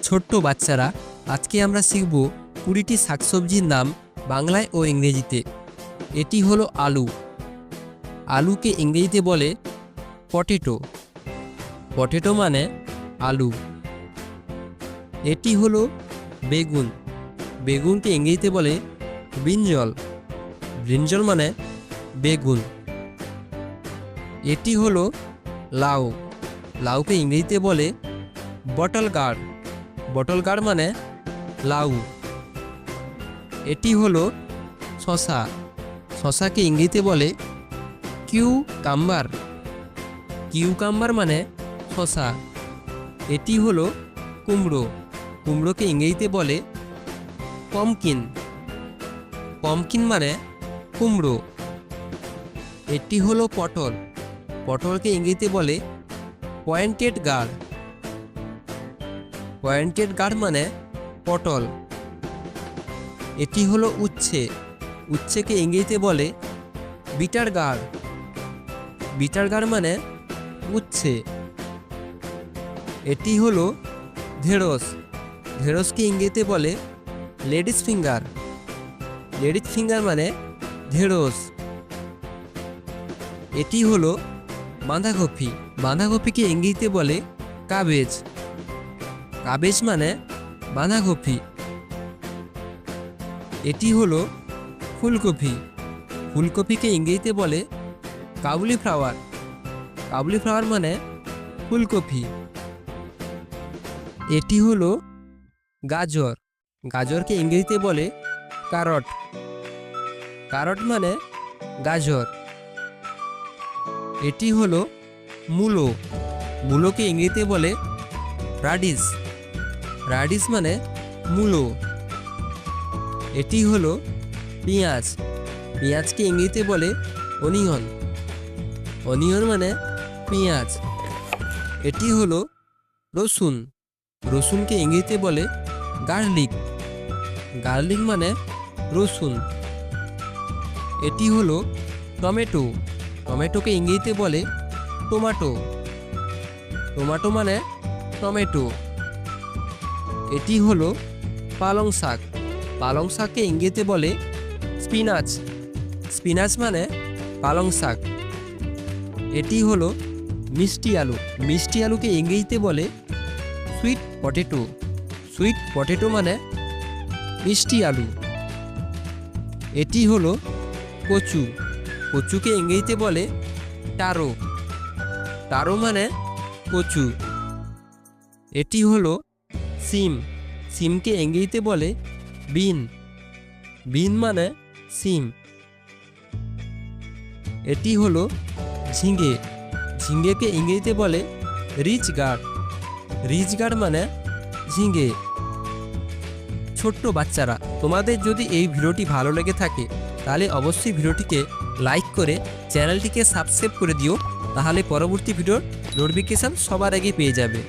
ছোট্ট বাচ্চারা, আজকে আমরা শিখব 20টি শাকসবজির নাম বাংলায় ও ইংরেজিতে। এটি হলো আলু। আলুকে ইংরেজিতে বলে পটেটো। পটেটো মানে আলু। এটি হলো বেগুন। বেগুনকে ইংরেজিতে বলে ব্রিঞ্জল। ব্রিঞ্জল মানে বেগুন। এটি হলো লাউ। লাউকে ইংরেজিতে বলে বটল গার্ড। বটল গার্ড মানে লাউ। এটি হলো শসা। শসাকে ইংরেজিতে বলে কিউকাম্বার। কিউকাম্বার মানে শসা। এটি হলো কুমড়ো। কুমড়োকে ইংরেজিতে বলে পমকিন। পমকিন মানে কুমড়ো। এটি হলো পটল। পটলকে ইংরেজিতে বলে পয়েন্টেড গার্ড। পয়েন্টেড গার্ড মানে পটল। এটি হলো উচ্ছে। উচ্ছেকে ইংরেজিতে বলে বিটার গার্ড। বিটার গার্ড মানে উচ্ছে। এটি হলো ঢেঁড়স। ঢেঁড়সকে ইংরেজিতে বলে লেডিস ফিঙ্গার। লেডিস ফিঙ্গার মানে ঢেঁড়স। এটি হলো বাঁধাকপি। বাঁধাকপিকে ইংরেজিতে বলে কাবেজ। কাবেজ মানে বাঁধাকপি। এটি হলো ফুলকপি। ফুলকপিকে ইংরেজিতে বলে কাউলিফ্লাওয়ার। কাউলিফ্লাওয়ার মানে ফুলকপি। এটি হলো গাজর। গাজরকে ইংরেজিতে বলে ক্যারট। ক্যারট মানে গাজর। এটি হলো মূলো। মূলোকে ইংরেজিতে বলে রাডিশ। রাডিশ মানে মূলো। এটি হলো পেঁয়াজ। পেঁয়াজকে ইংরেজিতে বলে অনিয়ন। অনিয়ন মানে পেঁয়াজ। এটি হলো রসুন। রসুনকে ইংরেজিতে বলে গার্লিক। গার্লিক মানে রসুন। এটি হলো টমেটো। টমেটোকে ইংরেজিতে বলে টমেটো। টমেটো মানে টমেটো। এটি হলো পালং শাক। পালং শাককে ইংরেজিতে বলে স্পিনাচ। স্পিনাচ মানে পালং শাক। এটি হলো মিষ্টি আলু। মিষ্টি আলুকে ইংরেজিতে বলে সুইট পটেটো। সুইট পটেটো মানে মিষ্টি আলু। এটি হলো কচু। কচুকে ইংরেজিতে বলে টারো। টারো মানে কচু। এটি হলো সিম। সিমকে ইংরেজিতে বলে বিন। বিন মানে সিম। এটি হলো ঝিঙে। ঝিঙেকে ইংরেজিতে বলে রিচ গার্ড। রিচ গার্ড মানে ঝিঙে। ছোট্ট বাচ্চারা, তোমাদের যদি এই ভিডিওটি ভালো লেগে থাকে তাহলে অবশ্যই ভিডিওটিকে লাইক করে চ্যানেলটিকে সাবস্ক্রাইব করে দিও। তাহলে পরবর্তী ভিডিওর নোটিফিকেশান সবার আগে পেয়ে যাবে।